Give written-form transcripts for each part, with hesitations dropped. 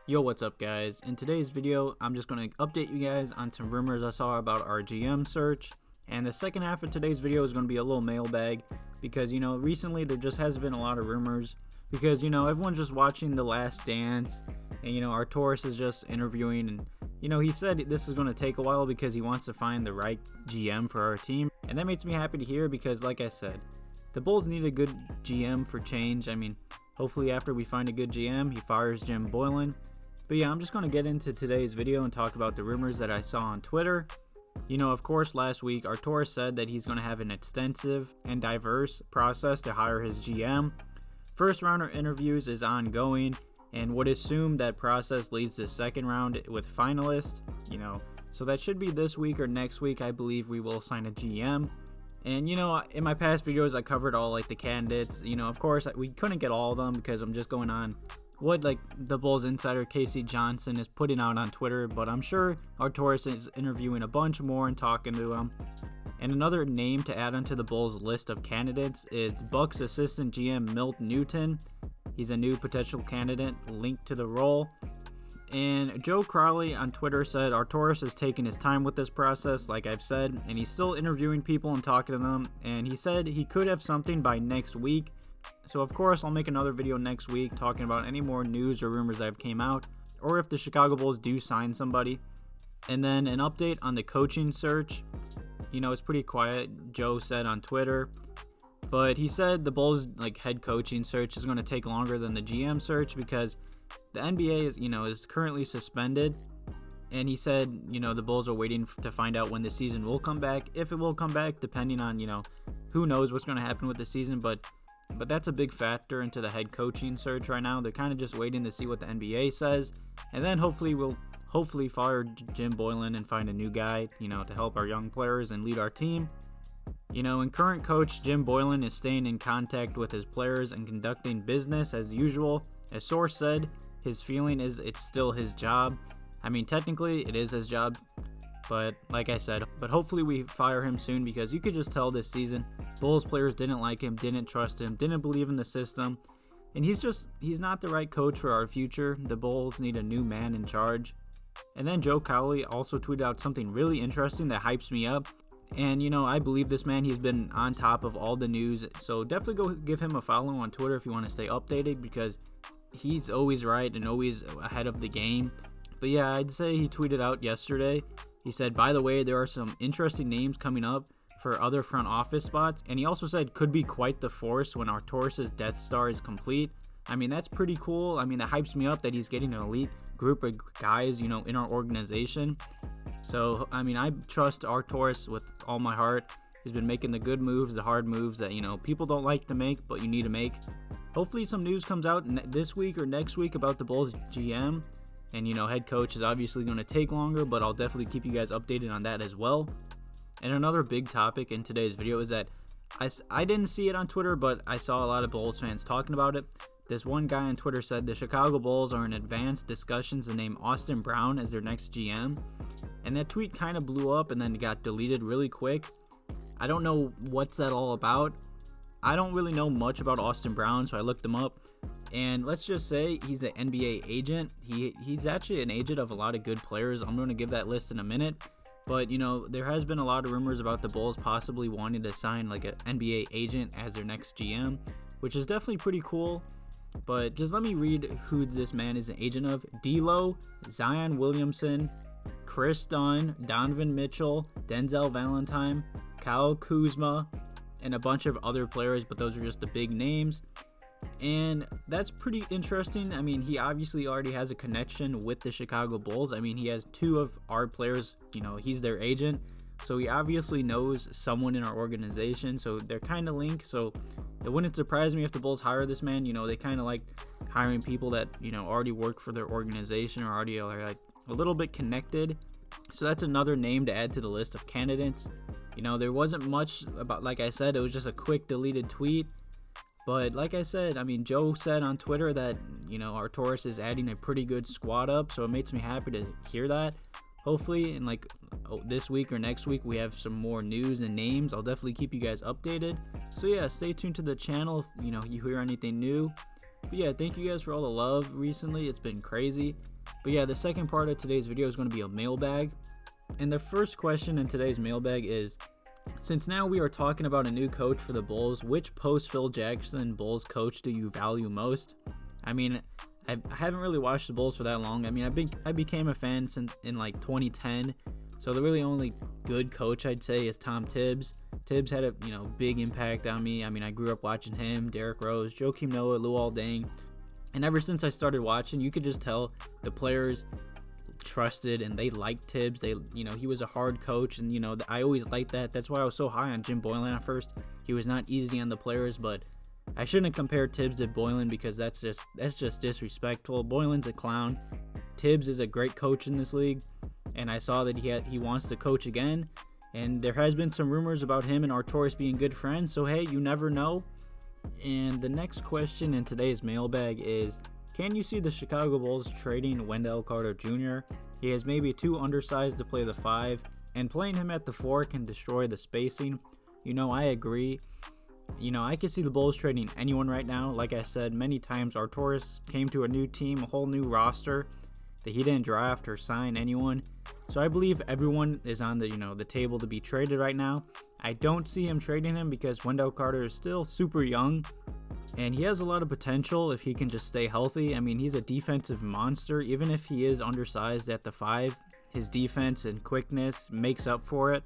Yo, what's up guys? In today's video, I'm just going to update you guys on some rumors I saw about our GM search. And the second half of today's video is going to be a little mailbag because, recently there just has been a lot of rumors because, everyone's just watching The Last Dance and, Arturas is just interviewing and, he said this is going to take a while because he wants to find the right GM for our team. And that makes me happy to hear because, like I said, the Bulls need a good GM for change. I mean, hopefully after we find a good GM, he fires Jim Boylen. But yeah, I'm just going to get into today's video and talk about the rumors that I saw on Twitter. Of course, last week, Arturas said that he's going to have an extensive and diverse process to hire his GM. First round of interviews is ongoing, and would assume that process leads to second round with finalists, So that should be this week or next week, I believe we will sign a GM. And, in my past videos, I covered all, the candidates. Of course, we couldn't get all of them because I'm just going on what the Bulls insider Casey Johnson is putting out on Twitter, but I'm sure Arturas is interviewing a bunch more and talking to them. And another name to add onto the Bulls list of candidates is Bucks assistant GM Milt Newton. He's a new potential candidate linked to the role. And Joe Crowley on Twitter said Arturas is taking his time with this process, like I've said, and he's still interviewing people and talking to them, and he said he could have something by next week. So of course I'll make another video next week talking about any more news or rumors that have came out, or if the Chicago Bulls do sign somebody. And then an update on the coaching search. It's pretty quiet, Joe said on Twitter, but he said the Bulls head coaching search is going to take longer than the GM search because the NBA is currently suspended. And he said the Bulls are waiting to find out when the season will come back, if it will come back, depending on who knows what's going to happen with the season. But that's a big factor into the head coaching search right now. They're kind of just waiting to see what the NBA says. And then hopefully we'll fire Jim Boylen and find a new guy, to help our young players and lead our team. And current coach Jim Boylen is staying in contact with his players and conducting business as usual. A source said his feeling is it's still his job. I mean, technically it is his job, but like I said, hopefully we fire him soon because you could just tell this season Bulls players didn't like him, didn't trust him, didn't believe in the system, and he's not the right coach for our future. The Bulls need a new man in charge. And then Joe Cowley also tweeted out something really interesting that hypes me up. And I believe this man, he's been on top of all the news, so definitely go give him a follow on Twitter if you want to stay updated because he's always right and always ahead of the game. But yeah, I'd say he tweeted out yesterday. He said, by the way, there are some interesting names coming up for other front office spots. And he also said could be quite the force when Arturas' Death Star is complete. I mean, that's pretty cool. I mean, that hypes me up that he's getting an elite group of guys, in our organization. So, I mean, I trust Arturas with all my heart. He's been making the good moves, the hard moves that, people don't like to make, but you need to make. Hopefully some news comes out this week or next week about the Bulls GM. And, head coach is obviously going to take longer, but I'll definitely keep you guys updated on that as well. And another big topic in today's video is that I didn't see it on Twitter, but I saw a lot of Bulls fans talking about it. This one guy on Twitter said the Chicago Bulls are in advanced discussions to name Austin Brown as their next GM. And that tweet kind of blew up and then got deleted really quick. I don't know what's that all about. I don't really know much about Austin Brown, so I looked him up. And let's just say he's an NBA agent. He's actually an agent of a lot of good players. I'm going to give that list in a minute. But, there has been a lot of rumors about the Bulls possibly wanting to sign an NBA agent as their next GM, which is definitely pretty cool. But just let me read who this man is an agent of. D'Lo, Zion Williamson, Kris Dunn, Donovan Mitchell, Denzel Valentine, Kyle Kuzma, and a bunch of other players, but those are just the big names. And that's pretty interesting. I mean, he obviously already has a connection with the Chicago Bulls. I mean, he has two of our players, he's their agent. So he obviously knows someone in our organization. So they're kind of linked. So it wouldn't surprise me if the Bulls hire this man. They kind of like hiring people that, already work for their organization or already are a little bit connected. So that's another name to add to the list of candidates. There wasn't much about, like I said, it was just a quick deleted tweet. But like I said, I mean, Joe said on Twitter that, Arturas is adding a pretty good squad up, so it makes me happy to hear that. Hopefully in this week or next week we have some more news and names. I'll definitely keep you guys updated. So yeah, stay tuned to the channel if you hear anything new. But yeah, thank you guys for all the love recently. It's been crazy. But yeah, the second part of today's video is going to be a mailbag. And the first question in today's mailbag is, since now we are talking about a new coach for the Bulls, which post-Phil Jackson Bulls coach do you value most? I mean, I haven't really watched the Bulls for that long. I mean, I became a fan since in 2010. So the really only good coach I'd say is Tom Tibbs. Tibbs had a big impact on me. I mean, I grew up watching him, Derrick Rose, Joakim Noah, Luol Deng. And ever since I started watching, you could just tell the players trusted and they liked Tibbs. He was a hard coach, and I always liked that. That's why I was so high on Jim Boylan at first. He was not easy on the players, but I shouldn't compare Tibbs to Boylan because that's just disrespectful. Boylan's a clown. Tibbs is a great coach in this league, and I saw that he wants to coach again. And there has been some rumors about him and Arturas being good friends, so hey, you never know. And the next question in today's mailbag is, can you see the Chicago Bulls trading Wendell Carter Jr.? He is maybe too undersized to play the 5, and playing him at the 4 can destroy the spacing. I agree. I can see the Bulls trading anyone right now. Like I said many times, Arturas came to a new team, a whole new roster that he didn't draft or sign anyone. So I believe everyone is on the table to be traded right now. I don't see him trading him because Wendell Carter is still super young, and he has a lot of potential if he can just stay healthy. I mean, he's a defensive monster. Even if he is undersized at the 5, his defense and quickness makes up for it.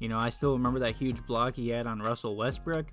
I still remember that huge block he had on Russell Westbrook.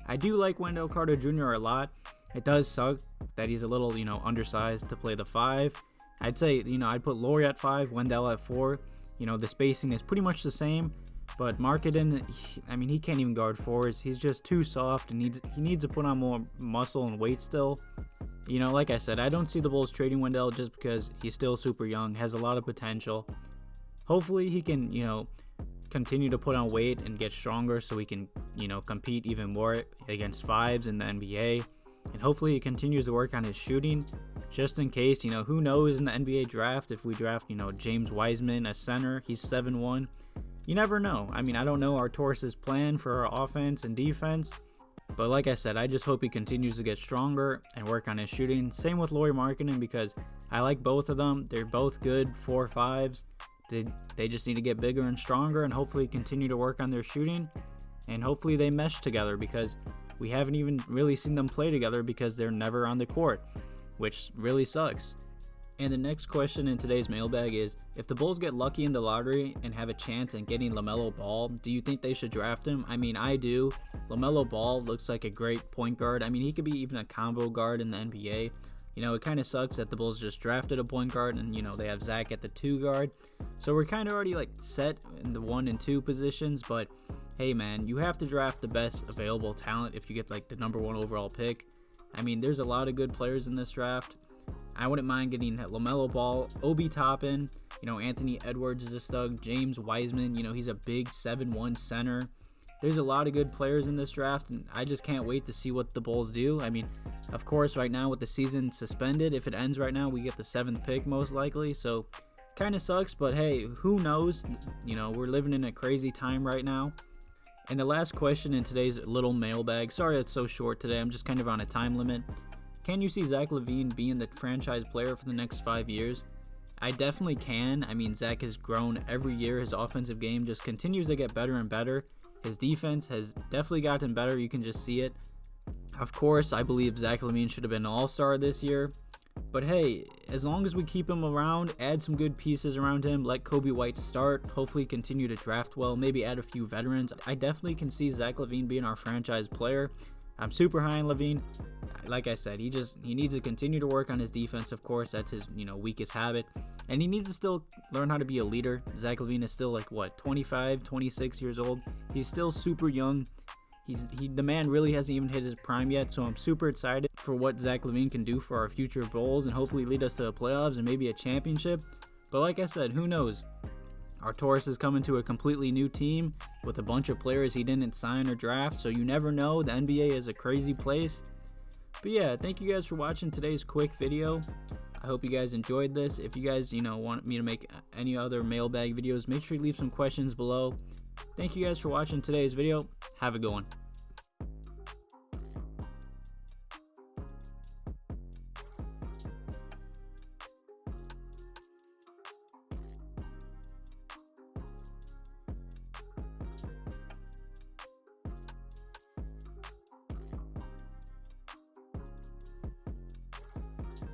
I do like Wendell Carter Jr. a lot. It does suck that he's a little, undersized to play the 5. I'd say, I'd put Lauri at 5, Wendell at 4. The spacing is pretty much the same, but Markkanen, he can't even guard 4s. He's just too soft, and he needs to put on more muscle and weight still. Like I said, I don't see the Bulls trading Wendell just because he's still super young, has a lot of potential. Hopefully he can, continue to put on weight and get stronger so he can, compete even more against 5s in the NBA. And hopefully he continues to work on his shooting, just in case, who knows in the NBA draft, if we draft, James Wiseman, a center, he's 7'1". You never know. I don't know Arturas' plan for our offense and defense, but like I said, I just hope he continues to get stronger and work on his shooting. Same with Lauri Markkanen, because I like both of them. They're both good 4-5s. They just need to get bigger and stronger and hopefully continue to work on their shooting, and hopefully they mesh together, because we haven't even really seen them play together because they're never on the court, which really sucks. And the next question in today's mailbag is, if the Bulls get lucky in the lottery and have a chance at getting Lamell Paul, do you think they should draft him? I do. Lamell Paul looks like a great point guard. He could be even a combo guard in the NBA. It kind of sucks that the Bulls just drafted a point guard and, they have Zach at the 2 guard. So we're kind of already set in the 1 and 2 positions, but hey man, you have to draft the best available talent if you get the number 1 overall pick. There's a lot of good players in this draft. I wouldn't mind getting Lamell Paul, Obi Toppin, Anthony Edwards is a stud, James Wiseman, he's a big 7'1" center. There's a lot of good players in this draft, and I just can't wait to see what the Bulls do. Of course, right now with the season suspended, if it ends right now, we get the 7th pick most likely, so kind of sucks, but hey, who knows? We're living in a crazy time right now. And the last question in today's little mailbag, sorry it's so short today, I'm just kind of on a time limit. Can you see Zach LaVine being the franchise player for the next 5 years? I definitely can. Zach has grown every year. His offensive game just continues to get better and better. His defense has definitely gotten better. You can just see it. Of course, I believe Zach LaVine should have been an all-star this year. But hey, as long as we keep him around, add some good pieces around him, let Coby White start, hopefully continue to draft well, maybe add a few veterans, I definitely can see Zach LaVine being our franchise player. I'm super high on LaVine. Like I said, he needs to continue to work on his defense. Of course, that's his weakest habit, and he needs to still learn how to be a leader. Zach LaVine is still 25, 26 years old. He's still super young. The man really hasn't even hit his prime yet, so I'm super excited for what Zach LaVine can do for our future Bulls and hopefully lead us to the playoffs and maybe a championship. But like I said, who knows? Arturas is coming to a completely new team with a bunch of players he didn't sign or draft, so you never know. The NBA is a crazy place. But yeah, thank you guys for watching today's quick video. I hope you guys enjoyed this. If you guys, want me to make any other mailbag videos, make sure you leave some questions below. Thank you guys for watching today's video. Have a good one.